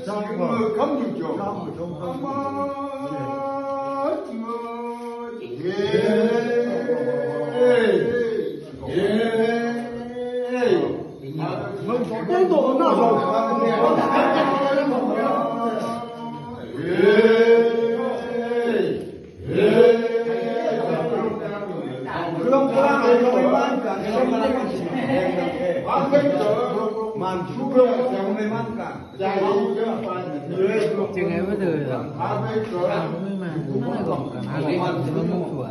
mơ cấm chừng chừng cái tổ nào rồi không có ai nói bán cả màn chú cơ trong này mang cả chừng ấy mới từ rồi mới mà cũng phải gọn cả hai cái nó ngu chuột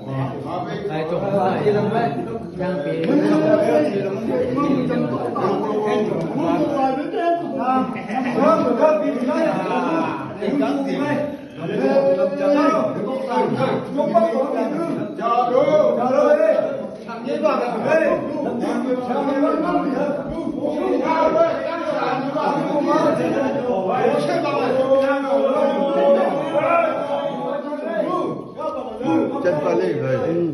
này trồng phải trang bị chân qua lên rồi